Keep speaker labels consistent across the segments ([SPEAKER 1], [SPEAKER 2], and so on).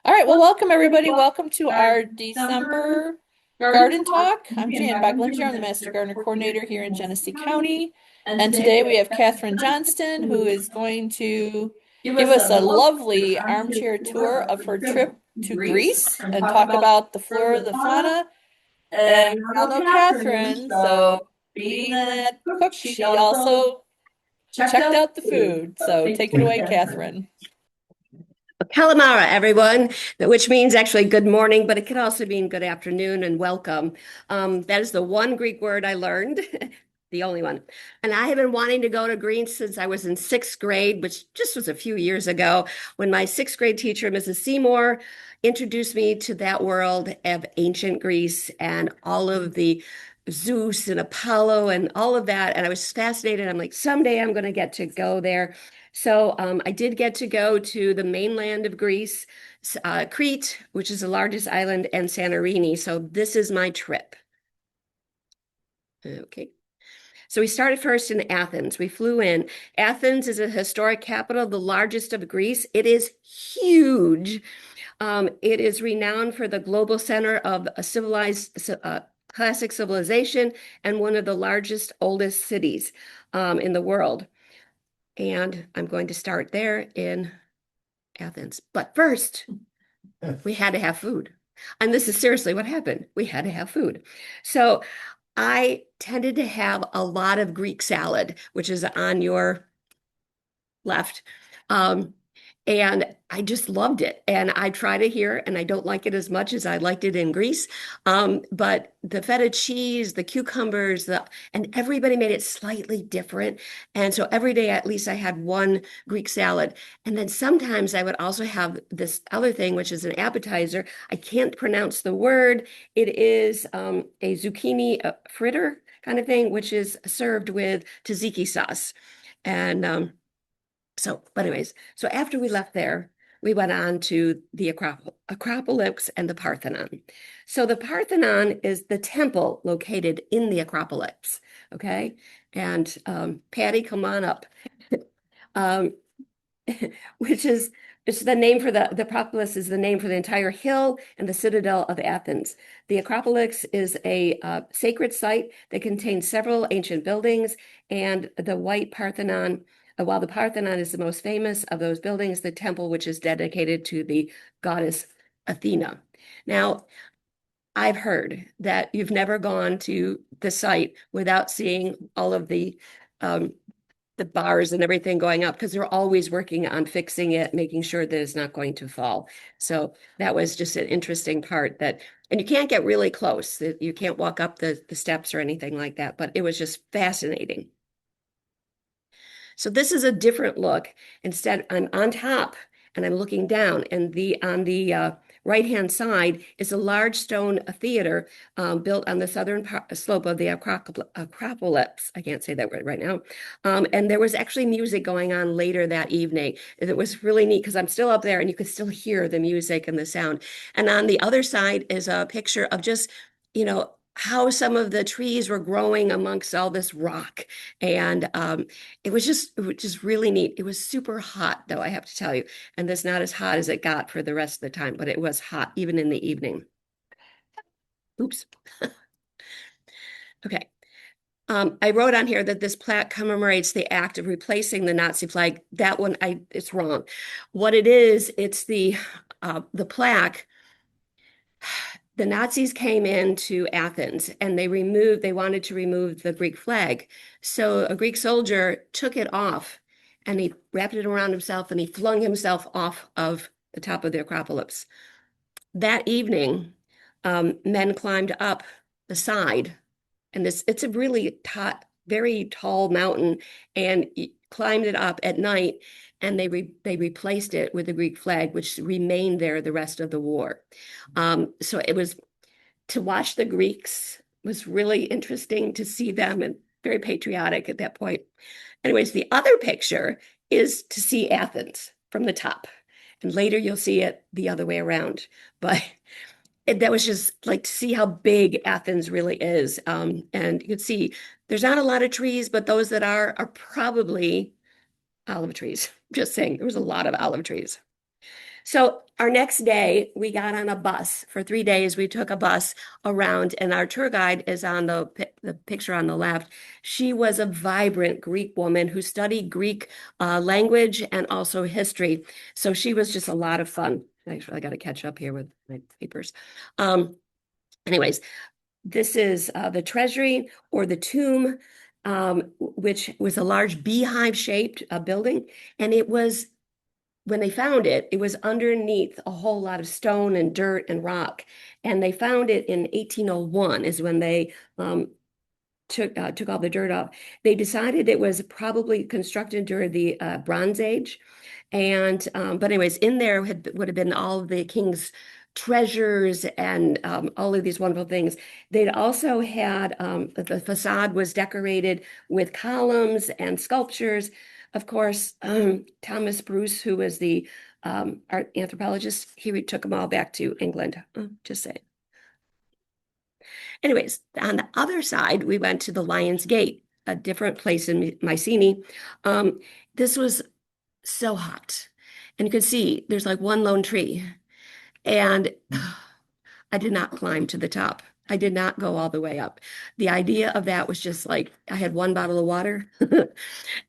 [SPEAKER 1] All right, well, welcome everybody. Welcome to our December garden talk. I'm Jan Beglinger. I'm the Master Gardener Coordinator here in Genesee County. And today we have Katherine Johnston, who is going to give us a lovely armchair tour of her trip to Greece and talk about the flora, the fauna. And we all know Catherine, so being that cook, she also checked out the food. So take it away, Catherine.
[SPEAKER 2] Calamara, everyone, which means actually good morning, but it can also mean good afternoon and welcome. That is the one Greek word I learned, the only one. And I have been wanting to go to Greece since I was in sixth grade, which just was a few years ago, when my sixth grade teacher, Mrs. Seymour, introduced me to that world of ancient Greece and all of the Zeus and Apollo and all of that. And I was fascinated. I'm like, someday I'm going to get to go there. So I did get to go to the mainland of Greece, Crete, which is the largest island, and Santorini. So this is my trip. Okay. So we started first in Athens. We flew in. Athens is a historic capital, the largest of Greece. It is huge. It is renowned for the global center of a classic civilization and one of the largest, oldest cities in the world. And I'm going to start there in Athens. But first, we had to have food. And this is seriously what happened. We had to have food. So I tended to have a lot of Greek salad, which is on your left. Um, and I just loved it. And I tried it here, and I don't like it as much as I liked it in Greece. But the feta cheese, the cucumbers, and everybody made it slightly different. And so every day, at least I had one Greek salad. And then sometimes I would also have this other thing, which is an appetizer. I can't pronounce the word. It is a zucchini fritter kind of thing, which is served with tzatziki sauce. And but anyways, so after we left there, we went on to the Acropolis and the Parthenon. So the Parthenon is the temple located in the Acropolis. Okay. And Patty, come on up. Um, which is it's the name for the Acropolis is the name for the entire hill and the citadel of Athens. The Acropolis is a sacred site that contains several ancient buildings, and the White Parthenon. While the Parthenon is the most famous of those buildings, the temple which is dedicated to the goddess Athena. Now, I've heard that you've never gone to the site without seeing all of um, the bars and everything going up because they're always working on fixing it, making sure that it's not going to fall. So that was just an interesting part and you can't get really close. You can't walk up the steps or anything like that, but it was just fascinating. So this is a different look. Instead, I'm on top and I'm looking down, and on the right-hand side is a large stone theater built on the southern slope of the Acropolis. I can't say that word right now. And there was actually music going on later that evening. It was really neat because I'm still up there and you could still hear the music and the sound. And on the other side is a picture of just, how some of the trees were growing amongst all this rock. And it was just really neat. It was super hot, though, I have to tell you. And that's not as hot as it got for the rest of the time, but it was hot even in the evening. Oops. Okay. I wrote on here that this plaque commemorates the act of replacing the Nazi flag. That one, it's wrong. What it is, it's the plaque. The Nazis came into Athens and they wanted to remove the Greek flag. So a Greek soldier took it off and he wrapped it around himself and he flung himself off of the top of the Acropolis. That evening, men climbed up the side, and it's a really very tall mountain, and climbed it up at night, and they replaced it with the Greek flag, which remained there the rest of the war. So it was to watch the Greeks was really interesting to see them and very patriotic at that point. Anyways, the other picture is to see Athens from the top. And later you'll see it the other way around. But that was just like to see how big Athens really is. And you can see there's not a lot of trees, but those that are probably olive trees. Just saying, there was a lot of olive trees. So our next day, we got on a bus. For 3 days, we took a bus around, and our tour guide is on the picture on the left. She was a vibrant Greek woman who studied Greek language and also history. So she was just a lot of fun. Actually, I got to catch up here with my papers. Um, anyways, this is the treasury or the tomb, which was a large beehive-shaped building, and it was when they found it, it was underneath a whole lot of stone and dirt and rock. And they found it in 1801 is when they took all the dirt off. They decided it was probably constructed during the Bronze Age. And but anyways, in there would have been all of the king's treasures and all of these wonderful things. They'd also had the facade was decorated with columns and sculptures. Of course, Thomas Bruce, who was the art anthropologist, he took them all back to England. Just say. Anyways, on the other side, we went to the Lion's Gate, a different place in Mycenae. This was so hot. And you could see there's like one lone tree. And I did not climb to the top. I did not go all the way up. The idea of that was just like I had one bottle of water,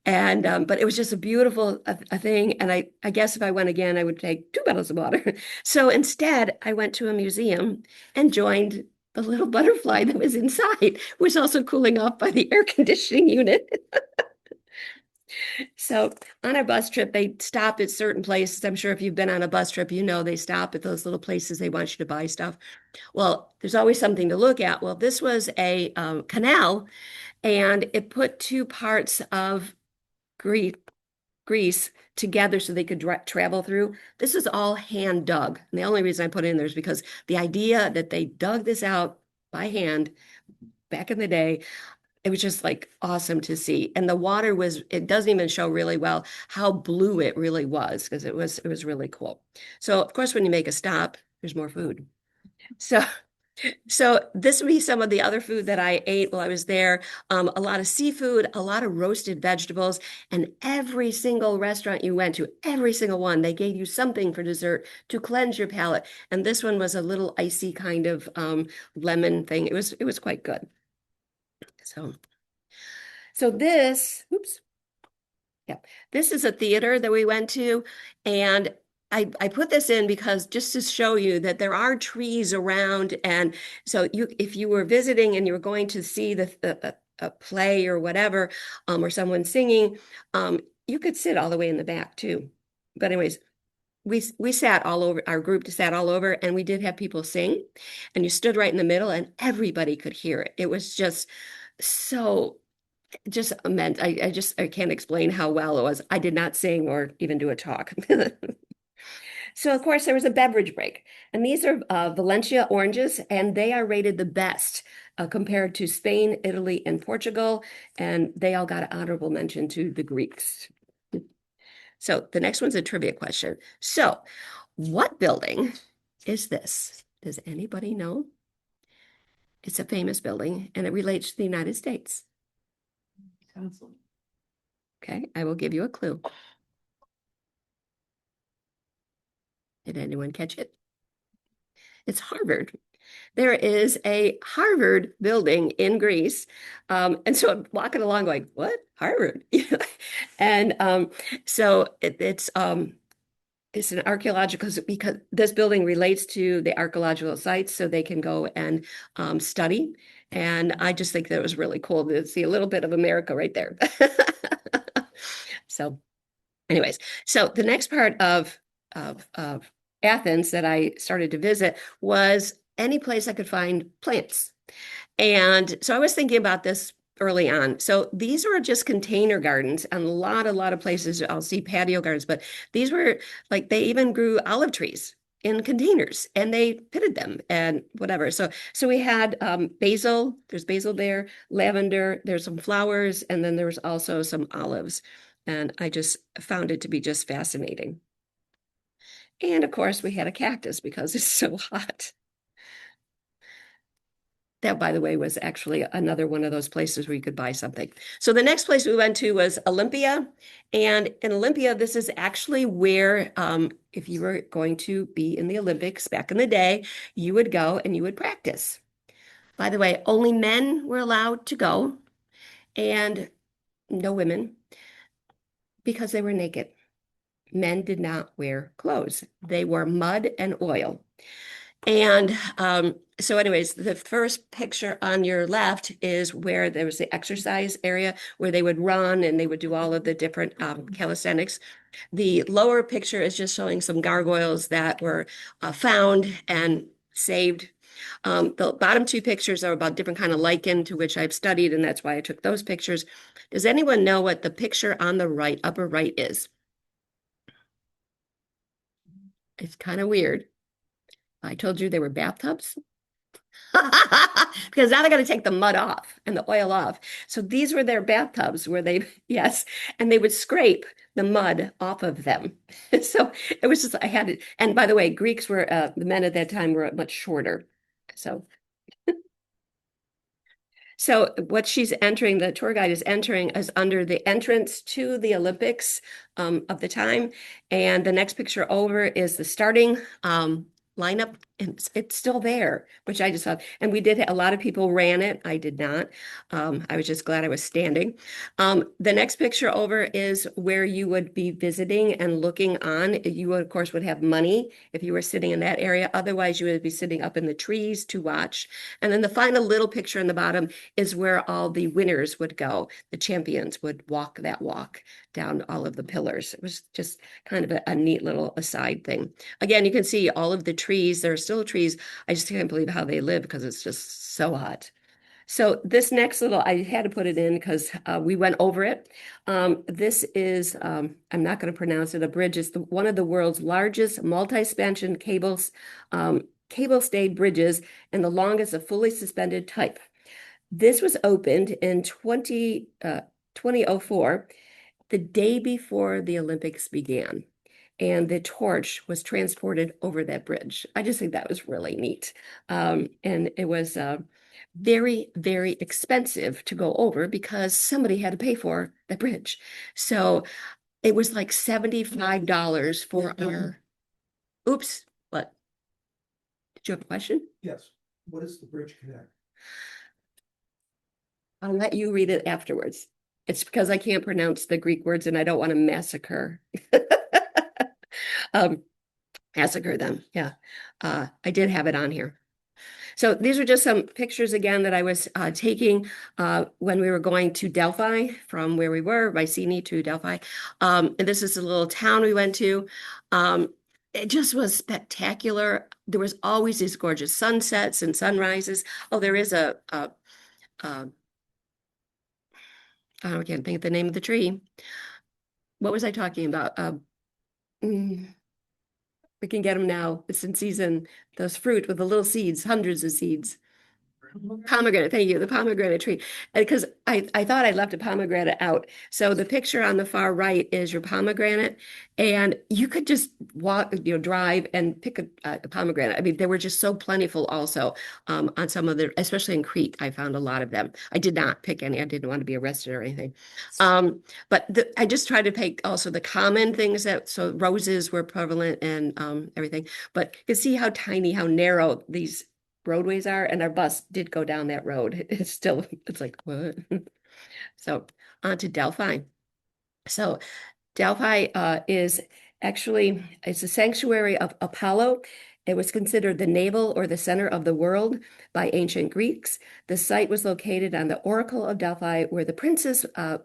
[SPEAKER 2] and but it was just a beautiful a thing. And I guess if I went again, I would take 2 bottles of water. So instead, I went to a museum and joined the little butterfly that was inside, was also cooling off by the air conditioning unit. So on our bus trip, they stop at certain places. I'm sure if you've been on a bus trip, you know they stop at those little places they want you to buy stuff. Well, there's always something to look at. Well, this was a canal, and it put two parts of Greece, Greece together so they could travel through. This is all hand dug. And the only reason I put it in there is because the idea that they dug this out by hand back in the day, it was just like awesome to see. And the water was, it doesn't even show really well how blue it really was because it was really cool. So of course, when you make a stop, there's more food. So so this would be some of the other food that I ate while I was there. A lot of seafood, a lot of roasted vegetables, and every single restaurant you went to, every single one, they gave you something for dessert to cleanse your palate. And this one was a little icy kind of lemon thing. It was quite good. So so this, oops, yeah, this is a theater that we went to, and I put this in because just to show you that there are trees around, and so if you were visiting and you were going to see a play or whatever, or someone singing, you could sit all the way in the back too. But anyways, we sat all over, our group sat all over, and we did have people sing, and you stood right in the middle, and everybody could hear it. It was so just meant I can't explain how well it was. I did not sing or even do a talk. So of course there was a beverage break, and these are Valencia oranges, and they are rated the best compared to Spain, Italy, and Portugal, and they all got an honorable mention to the Greeks. So the next one's a trivia question. So what building is this? Does anybody know? It's a famous building, and it relates to the United States. Okay, I will give you a clue. Did anyone catch it? It's Harvard. There is a Harvard building in Greece. And so I'm walking along going, what? Harvard? And so it's an archaeological, because this building relates to the archaeological sites, so they can go and study. And I just think that it was really cool to see a little bit of America right there. So anyways, so the next part of Athens that I started to visit was any place I could find plants. And so I was thinking about this early on. So these were just container gardens, and a lot of places I'll see patio gardens, but these were like they even grew olive trees in containers, and they pitted them and whatever. So we had basil, there's basil there, lavender, there's some flowers, and then there was also some olives. And I just found it to be just fascinating. And of course, we had a cactus because it's so hot. That, by the way, was actually another one of those places where you could buy something. So the next place we went to was Olympia. And in Olympia, this is actually where, if you were going to be in the Olympics back in the day, you would go and you would practice. By the way, only men were allowed to go and no women because they were naked. Men did not wear clothes. They wore mud and oil. And so anyways, the first picture on your left is where there was the exercise area where they would run and they would do all of the different calisthenics. The lower picture is just showing some gargoyles that were found and saved. The bottom two pictures are about different kind of lichen to which I've studied, and that's why I took those pictures. Does anyone know what the picture on the right, upper right is? It's kind of weird. I told you they were bathtubs. Because now they're going to take the mud off and the oil off. So these were their bathtubs where they, yes, and they would scrape the mud off of them. So it was just, I had it. And by the way, Greeks were, the men at that time were much shorter. So So what she's entering, the tour guide is entering, is under the entrance to the Olympics of the time. And the next picture over is the starting lineup, and it's still there, which I just thought. And we did, a lot of people ran it. I did not. I was just glad I was standing. The next picture over is where you would be visiting and looking on. You would, of course, would have money if you were sitting in that area. Otherwise, you would be sitting up in the trees to watch. And then the final little picture in the bottom is where all the winners would go. The champions would walk that walk down all of the pillars. It was just kind of a neat little aside thing. Again, you can see all of the trees. There are still trees. I just can't believe how they live because it's just so hot. So this next little, I had to put it in because we went over it. This is, I'm not going to pronounce it, a bridge. It's one of the world's largest multi-spansion cable stayed bridges and the longest of fully suspended type. This was opened in 2004, the day before the Olympics began, and the torch was transported over that bridge. I just think that was really neat. And it was very, very expensive to go over because somebody had to pay for the bridge. So it was like $75 for our, oops, what? Did you have a question?
[SPEAKER 3] Yes. What does the bridge connect?
[SPEAKER 2] I'll let you read it afterwards. It's because I can't pronounce the Greek words and I don't want to massacre. Massacre them. Yeah. I did have it on here. So these are just some pictures again that I was taking when we were going to Delphi from where we were, Mycenae to Delphi. And this is a little town we went to. It just was spectacular. There was always these gorgeous sunsets and sunrises. Oh, there is I can't think of the name of the tree. What was I talking about? We can get them now. It's in season. Those fruit with the little seeds, hundreds of seeds. Pomegranate, thank you, the pomegranate tree. Because I thought I left a pomegranate out. So the picture on the far right is your pomegranate, and you could just walk, drive and pick a pomegranate. I mean, they were just so plentiful also on some of the, especially in Crete, I found a lot of them. I did not pick any. I didn't want to be arrested or anything. But I just tried to pick also the common things that, so roses were prevalent and everything. But you can see how tiny, how narrow these roadways are, and our bus did go down that road. It's still, it's like, what? So on to Delphi. So Delphi is actually, it's a sanctuary of Apollo. It was considered the navel or the center of the world by ancient Greeks. The site was located on the Oracle of Delphi, where the princess, I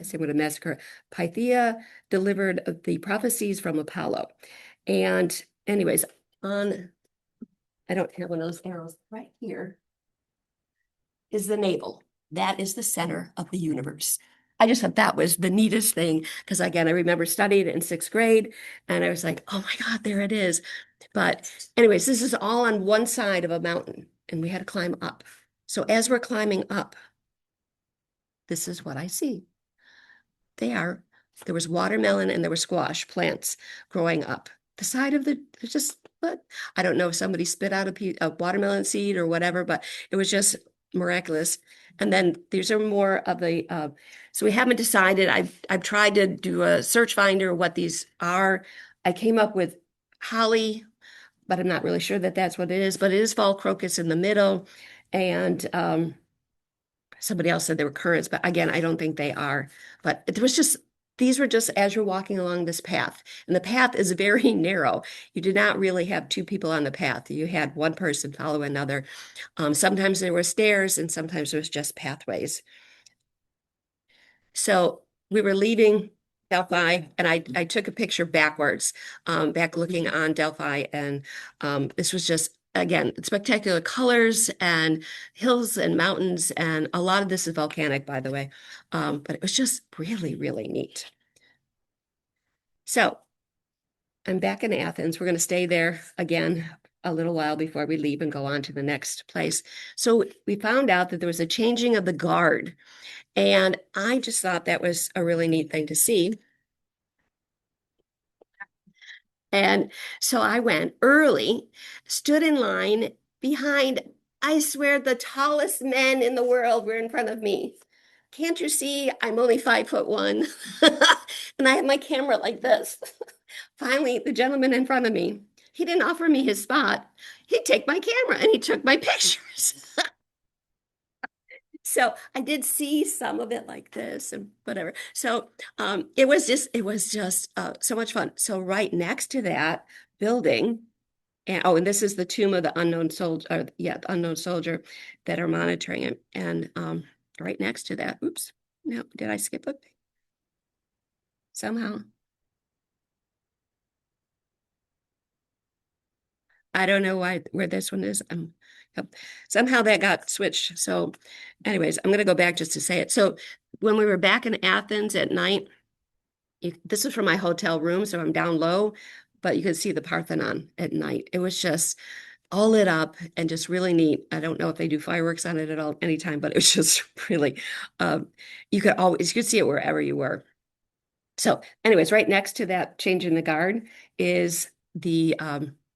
[SPEAKER 2] say what a massacre, Pythia delivered the prophecies from Apollo. And anyways, I don't have one of those arrows right here, is the navel. That is the center of the universe. I just thought that was the neatest thing because, again, I remember studying it in sixth grade and I was like, oh my God, there it is. But anyways, this is all on one side of a mountain and we had to climb up. So as we're climbing up, this is what I see. There was watermelon and there were squash plants growing up. the side of the, it's just, but I don't know if somebody spit out a watermelon seed or whatever, but it was just miraculous. And then these are more of the, so we haven't decided. I've tried to do a search finder what these are. I came up with holly, but I'm not really sure that that's what it is, but it is fall crocus in the middle. And somebody else said they were currants, but again, I don't think they are. But it was just, these were just as you're walking along this path. And the path is very narrow. You did not really have two people on the path. You had one person follow another. Sometimes there were stairs and sometimes there was just pathways. So we were leaving Delphi and I took a picture backwards, back looking on Delphi. And this was just, again, spectacular colors and hills and mountains. And a lot of this is volcanic, by the way. But it was just really, really neat. So I'm back in Athens. We're going to stay there again a little while before we leave and go on to the next place. So we found out that there was a changing of the guard. And I just thought that was a really neat thing to see. And so I went early, stood in line behind, I swear, the tallest men in the world were in front of me. Can't you see I'm only 5'1"? And I have my camera like this. Finally, the gentleman in front of me, he didn't offer me his spot. He'd take my camera and he took my pictures. So I did see some of it like this and whatever. So it was just so much fun. So right next to that building, and this is the tomb of the unknown soldier, unknown soldier that are monitoring it. And right next to that, oops, no, did I skip it? Somehow. I don't know where this one is. Yep. Somehow that got switched. So anyways, I'm going to go back just to say it. So when we were back in Athens at night, this is from my hotel room, so I'm down low, but you could see the Parthenon at night. It was just all lit up and just really neat. I don't know if they do fireworks on it at all anytime, but it was just really, you could see it wherever you were. So anyways, right next to that change in the guard is the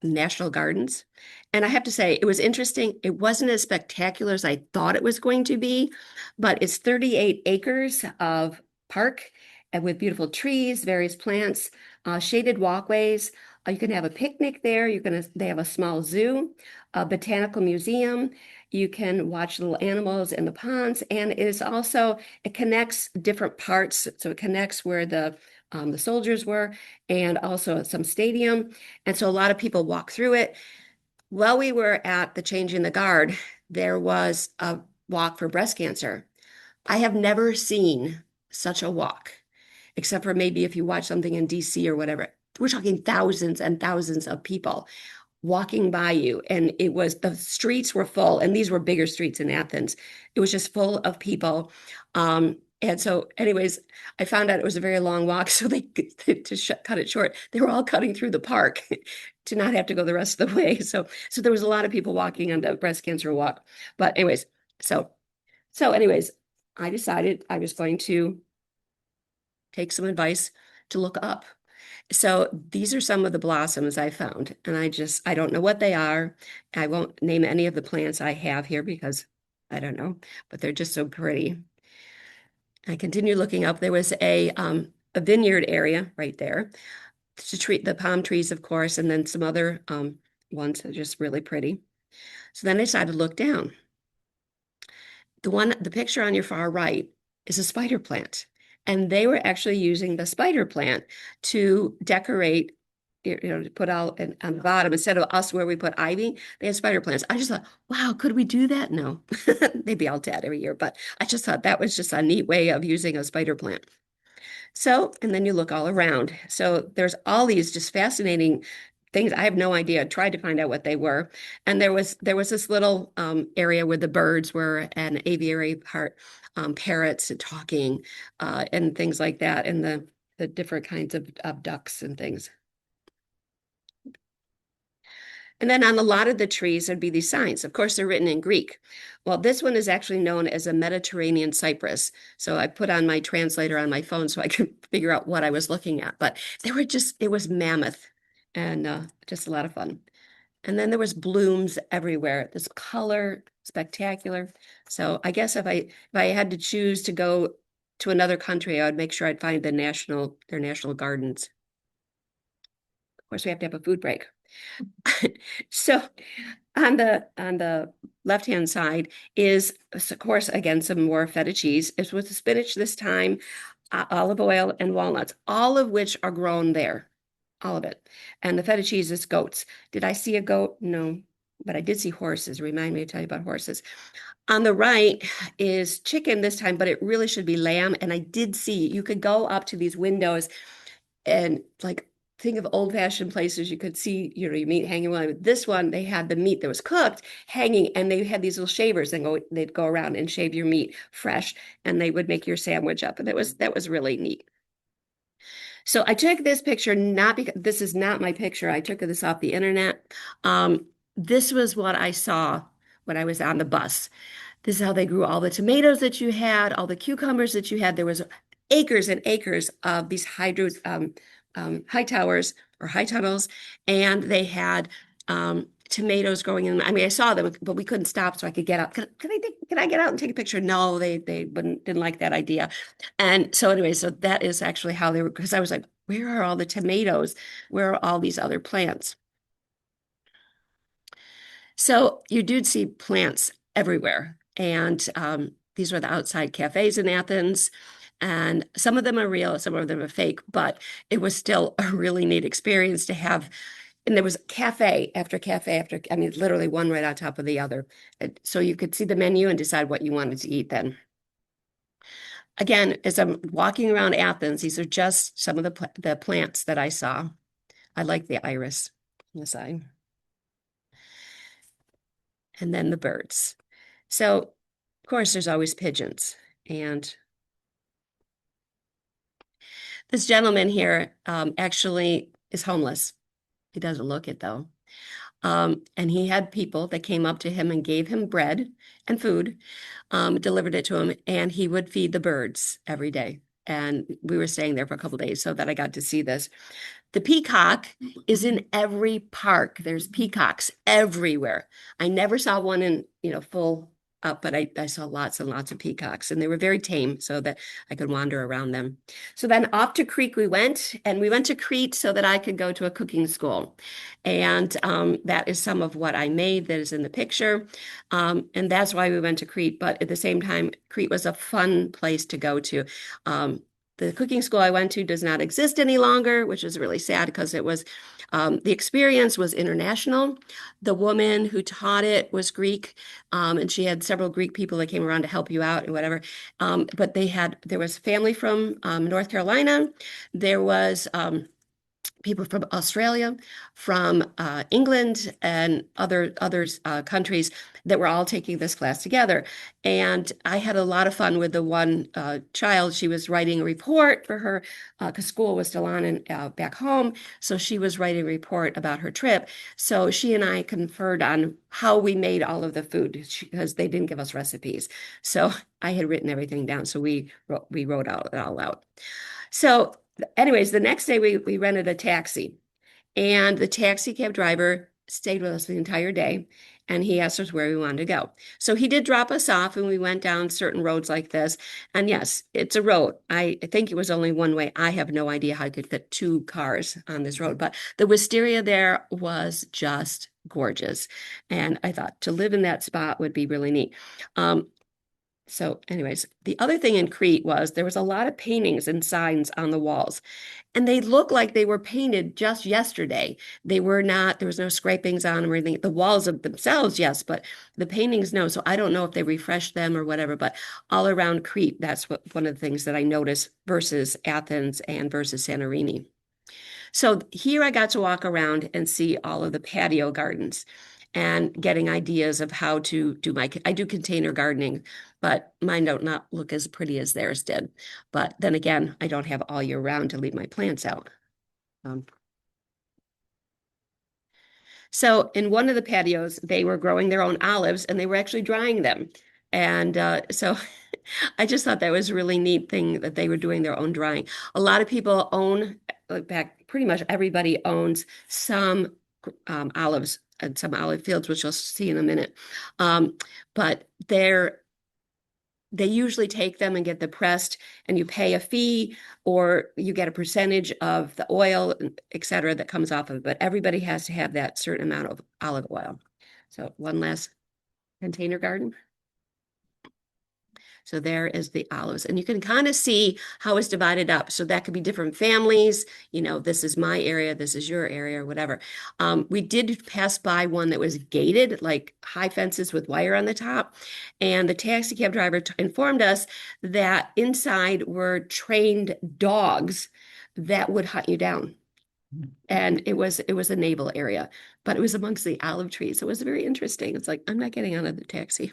[SPEAKER 2] National Gardens. And I have to say, it was interesting. It wasn't as spectacular as I thought it was going to be, but it's 38 acres of park and with beautiful trees, various plants, shaded walkways. You can have a picnic there. They have a small zoo, a botanical museum. You can watch little animals in the ponds, and it connects different parts. So it connects where the soldiers were, and also some stadium. And so a lot of people walk through it. While we were at the Change in the Guard, there was a walk for breast cancer. I have never seen such a walk, except for maybe if you watch something in DC or whatever. We're talking thousands and thousands of people walking by you. And the streets were full, and these were bigger streets in Athens. It was just full of people. And so anyways, I found out it was a very long walk. So cut it short, they were all cutting through the park to not have to go the rest of the way. So there was a lot of people walking on the breast cancer walk. But anyways, so anyways, I decided I was going to take some advice to look up. So these are some of the blossoms I found, and I don't know what they are. I won't name any of the plants I have here because I don't know, but they're just so pretty. I continued looking up. There was a vineyard area right there to treat the palm trees, of course, and then some other ones that are just really pretty. So then I decided to look down. The picture on your far right is a spider plant. And they were actually using the spider plant to decorate, to put out on the bottom. Instead of us where we put ivy, they had spider plants. I just thought, wow, could we do that? No, they'd be all dead every year. But I just thought that was just a neat way of using a spider plant. So, and then you look all around. So there's all these just fascinating things. I have no idea. I tried to find out what they were. And there was this little area where the birds were, an aviary part, parrots and talking and things like that, and the different kinds of ducks and things. And then on a lot of the trees, there'd be these signs. Of course, they're written in Greek. Well, this one is actually known as a Mediterranean cypress. So I put on my translator on my phone so I could figure out what I was looking at. But it was mammoth. and just a lot of fun. And then there was blooms everywhere. This color, spectacular. So I guess if I had to choose to go to another country, I would make sure I'd find their national gardens. Of course, we have to have a food break. So on the left-hand side is, of course, again, some more feta cheese. It's with the spinach this time, olive oil and walnuts, all of which are grown there, all of it. And the feta cheese is goats. Did I see a goat? No, but I did see horses. Remind me to tell you about horses. On the right is chicken this time, but it really should be lamb. And I did see you could go up to these windows and like think of old-fashioned places you could see, your meat hanging around. This one, they had the meat that was cooked hanging, and they had these little shavers and they'd go around and shave your meat fresh, and they would make your sandwich up. And that was really neat. So I took this picture not because this is not my picture. I took this off the internet. This was what I saw when I was on the bus. This is how they grew all the tomatoes that you had, all the cucumbers that you had. There was acres and acres of these high towers or high tunnels, and they had tomatoes growing in. I mean, I saw them, but we couldn't stop, so I could get out. Can I get out and take a picture? No, they didn't like that idea. And so anyway, so that is actually how they were, because I was like, where are all the tomatoes? Where are all these other plants? So you do see plants everywhere. And these were the outside cafes in Athens. And some of them are real, some of them are fake, but it was still a really neat experience to have. And there was cafe after cafe after, I mean, literally one right on top of the other. So you could see the menu and decide what you wanted to eat then. Again, as I'm walking around Athens, these are just some of the plants that I saw. I like the iris on the side. And then the birds. So, of course, there's always pigeons. And this gentleman here actually is homeless. He doesn't look it, though. And he had people that came up to him and gave him bread and food, delivered it to him, and he would feed the birds every day. And we were staying there for a couple of days so that I got to see this. The peacock is in every park. There's peacocks everywhere. I never saw one in, full up, but I saw lots and lots of peacocks, and they were very tame so that I could wander around them. So then off to Crete we went, and we went to Crete so that I could go to a cooking school. And that is some of what I made that is in the picture. And that's why we went to Crete. But at the same time, Crete was a fun place to go to. The cooking school I went to does not exist any longer, which is really sad because it was, the experience was international. The woman who taught it was Greek, and she had several Greek people that came around to help you out and whatever. But there was family from North Carolina. There was people from Australia, from England, and other countries that were all taking this class together. And I had a lot of fun with the one child. She was writing a report for her because school was still on and back home. So she was writing a report about her trip. So she and I conferred on how we made all of the food because they didn't give us recipes. So I had written everything down. So we wrote it all out. So anyways, the next day we rented a taxi, and the taxi cab driver stayed with us the entire day, and he asked us where we wanted to go. So he did drop us off, and we went down certain roads like this. And yes, it's a road. I think it was only one way. I have no idea how I could fit two cars on this road, but the wisteria there was just gorgeous. And I thought to live in that spot would be really neat. So anyways, the other thing in Crete was there was a lot of paintings and signs on the walls, and they looked like they were painted just yesterday. There was no scrapings on them or anything. The walls of themselves, yes, but the paintings, no. So I don't know if they refreshed them or whatever, but all around Crete, that's one of the things that I noticed versus Athens and versus Santorini. So here I got to walk around and see all of the patio gardens and getting ideas of how to I do container gardening, but mine don't not look as pretty as theirs did. But then again, I don't have all year round to leave my plants out. So in one of the patios, they were growing their own olives and they were actually drying them. And so I just thought that was a really neat thing that they were doing their own drying. A lot of people own, back pretty much everybody owns some olives and some olive fields, which you'll see in a minute. But they usually take them and get them pressed, and you pay a fee or you get a percentage of the oil, et cetera, that comes off of it. But everybody has to have that certain amount of olive oil. So one last container garden. So there is the olives, and you can kind of see how it's divided up. So that could be different families. You know, this is my area, this is your area, or whatever. We did pass by one that was gated, like high fences with wire on the top. And the taxi cab driver informed us that inside were trained dogs that would hunt you down. And it was a naval area, but it was amongst the olive trees. So it was very interesting. It's like, I'm not getting out of the taxi.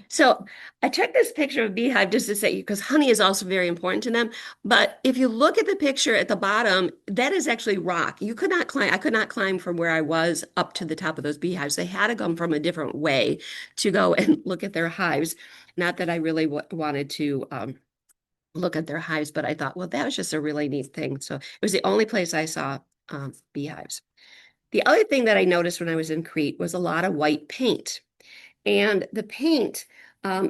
[SPEAKER 2] So I took this picture of beehive just to say, because honey is also very important to them. But if you look at the picture at the bottom, that is actually rock. You could not climb. I could not climb from where I was up to the top of those beehives. They had to come from a different way to go and look at their hives. Not that I really wanted to look at their hives, but I thought, well, that was just a really neat thing. So it was the only place I saw beehives. The other thing that I noticed when I was in Crete was a lot of white paint. And the paint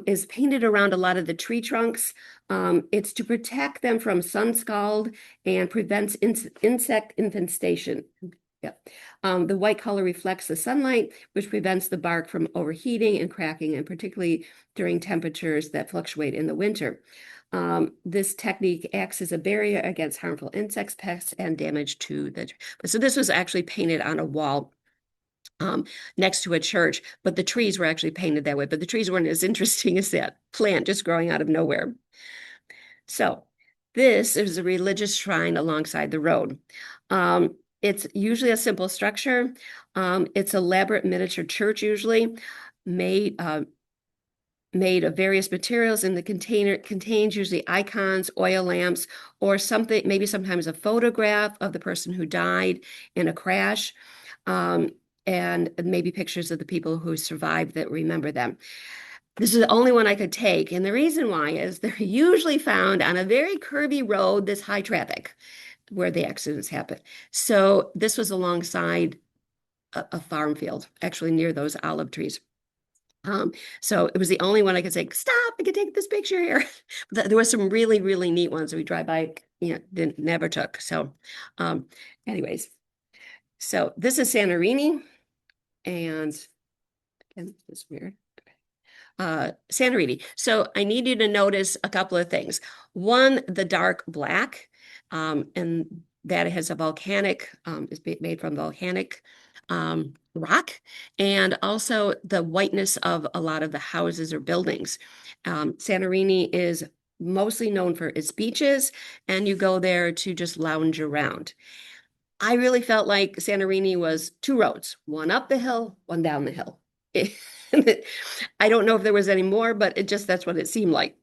[SPEAKER 2] is painted around a lot of the tree trunks. It's to protect them from sun scald and prevents insect infestation. Yeah. The white color reflects the sunlight, which prevents the bark from overheating and cracking, and particularly during temperatures that fluctuate in the winter. This technique acts as a barrier against harmful insects, pests, and damage to the tree. So this was actually painted on a wall next to a church, but the trees were actually painted that way. But the trees weren't as interesting as that plant just growing out of nowhere. So this is a religious shrine alongside the road. It's usually a simple structure. It's elaborate miniature church, usually made of various materials, and the container contains usually icons, oil lamps, or something, maybe sometimes a photograph of the person who died in a crash. And maybe pictures of the people who survived that remember them. This is the only one I could take. And the reason why is they're usually found on a very curvy road that's high traffic where the accidents happen. So this was alongside a farm field, actually near those olive trees. So it was the only one I could say, stop, I could take this picture here. There was some really, really neat ones that we drive by, never took. So anyways, so this is Santorini. And again, it's weird. Santorini. So I need you to notice a couple of things. One, the dark black, and that has a volcanic, is made from volcanic rock, and also the whiteness of a lot of the houses or buildings. Santorini is mostly known for its beaches, and you go there to just lounge around. I really felt like Santorini was two roads, one up the hill, one down the hill. I don't know if there was any more, but that's what it seemed like.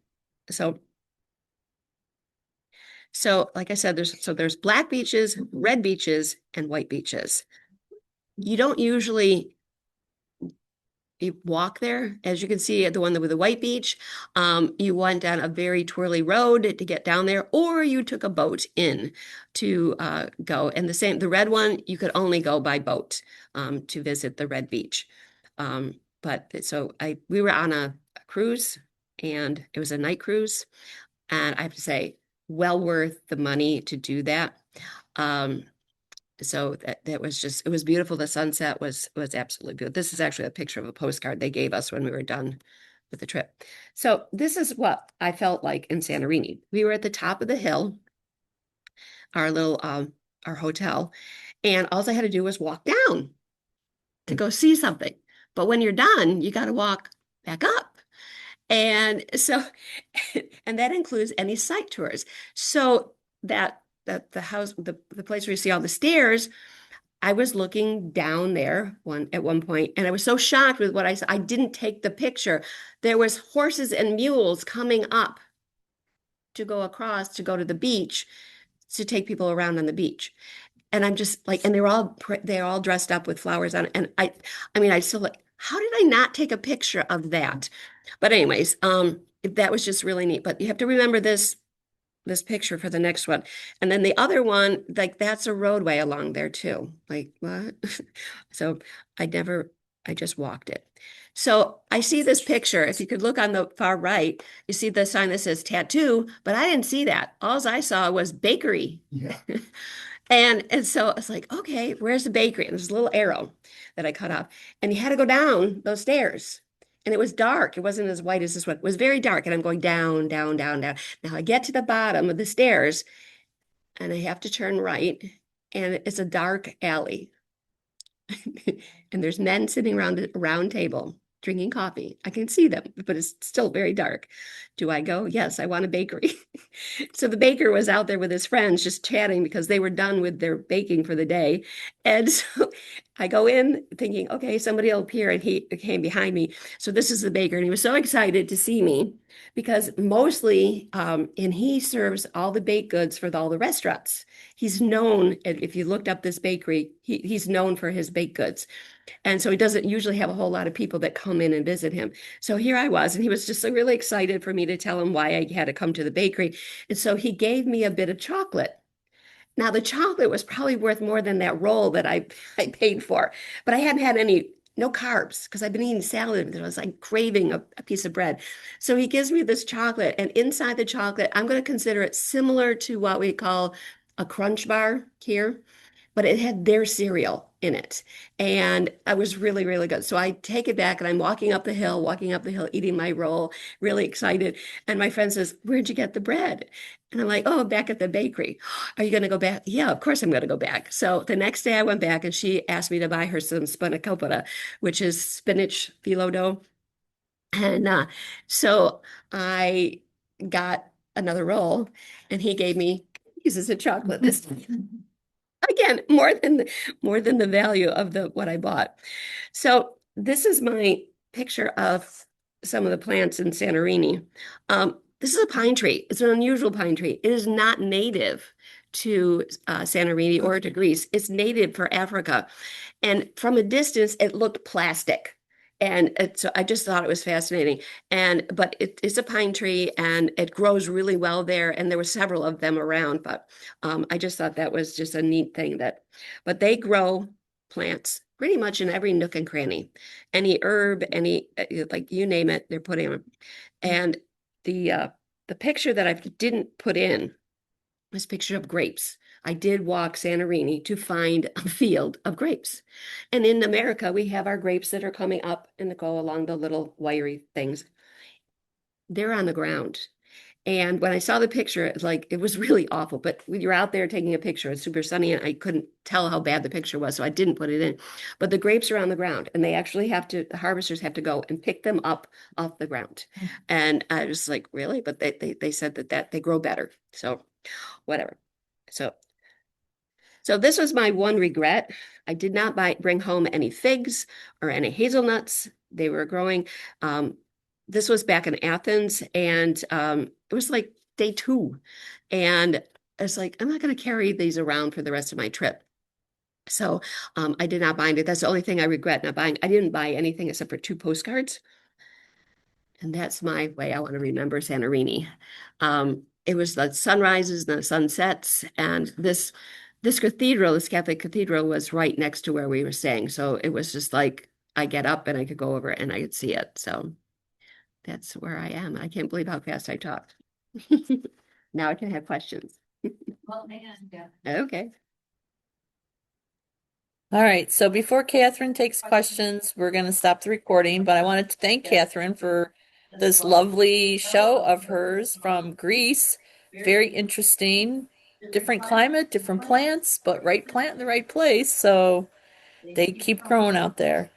[SPEAKER 2] So like I said, there's black beaches, red beaches, and white beaches. You don't usually walk there. As you can see at the one with the white beach, you went down a very twirly road to get down there, or you took a boat in to go. And the red one, you could only go by boat to visit the red beach. We were on a cruise, and it was a night cruise, and I have to say, well worth the money to do that. So that was just, it was beautiful. The sunset was absolutely beautiful. This is actually a picture of a postcard they gave us when we were done with the trip. So this is what I felt like in Santorini. We were at the top of the hill, our little our hotel, and all I had to do was walk down to go see something. But when you're done, you got to walk back up. And so, and that includes any site tours. So that the house, the place where you see all the stairs, I was looking down there at one point, and I was so shocked with what I saw. I didn't take the picture. There was horses and mules coming up to go across to go to the beach to take people around on the beach. And I'm just like, and they're all dressed up with flowers on it. And I still like, how did I not take a picture of that? But anyways, that was just really neat. But you have to remember this this picture for the next one. And then the other one, like that's a roadway along there too. Like what? So I just walked it. So I see this picture. If you could look on the far right, you see the sign that says tattoo, but I didn't see that. All I saw was bakery.
[SPEAKER 3] Yeah.
[SPEAKER 2] And so I was like, okay, where's the bakery? And there's a little arrow that I cut off. And you had to go down those stairs. And it was dark. It wasn't as white as this one. It was very dark. And I'm going down, down, down, down. Now I get to the bottom of the stairs and I have to turn right. And it's a dark alley. And there's men sitting around a round table drinking coffee. I can see them, but it's still very dark. Do I go? Yes, I want a bakery. So the baker was out there with his friends just chatting because they were done with their baking for the day. And so I go in thinking, okay, somebody will appear, and he came behind me. So this is the baker, and he was so excited to see me because mostly, and he serves all the baked goods for all the restaurants. He's known, if you looked up this bakery, he's known for his baked goods. And so he doesn't usually have a whole lot of people that come in and visit him. So here I was, and he was just really excited for me to tell him why I had to come to the bakery. And so he gave me a bit of chocolate. Now, the chocolate was probably worth more than that roll that I paid for, but I hadn't had no carbs because I've been eating salad and I was like craving a piece of bread. So he gives me this chocolate, and inside the chocolate, I'm going to consider it similar to what we call a crunch bar here, but it had their cereal in it. And I was really, really good. So I take it back and I'm walking up the hill, eating my roll, really excited. And my friend says, "Where'd you get the bread?" And I'm like, "Oh, back at the bakery." "Are you going to go back?" "Yeah, of course I'm going to go back." So the next day I went back and she asked me to buy her some spanakopita, which is spinach phyllo dough. And so I got another roll and he gave me pieces of chocolate this time. Again, more than the value of the what I bought. So this is my picture of some of the plants in Santorini. This is a pine tree. It's an unusual pine tree. It is not native to Santorini or to Greece. It's native for Africa. And from a distance, it looked plastic. And so I just thought it was fascinating. But it's a pine tree and it grows really well there. And there were several of them around, but I just thought that was just a neat thing but they grow plants pretty much in every nook and cranny. Any herb, like you name it, they're putting them. And the picture that I didn't put in was a picture of grapes. I did walk Santorini to find a field of grapes. And in America, we have our grapes that are coming up and go along the little wiry things. They're on the ground. And when I saw the picture, it was really awful. But when you're out there taking a picture, it's super sunny, and I couldn't tell how bad the picture was, so I didn't put it in. But the grapes are on the ground, and the harvesters have to go and pick them up off the ground. And I was like, really? But they said that they grow better. So whatever. So this was my one regret. I did not bring home any figs or any hazelnuts. They were growing. This was back in Athens, and it was like day 2. And I was like, I'm not going to carry these around for the rest of my trip. So I did not bind it. That's the only thing I regret not buying. I didn't buy anything except for 2 postcards. And that's my way I want to remember Santorini. It was the sunrises and the sunsets, and this cathedral, this Catholic cathedral, was right next to where we were staying. So it was just like I get up and I could go over and I could see it. So that's where I am. I can't believe how fast I talked. Now I can have questions. Okay.
[SPEAKER 1] All right, so before Catherine takes questions, we're going to stop the recording, but I wanted to thank Catherine for this lovely show of hers from Greece. Very interesting, different climate, different plants, but right plant in the right place, so they keep growing out there.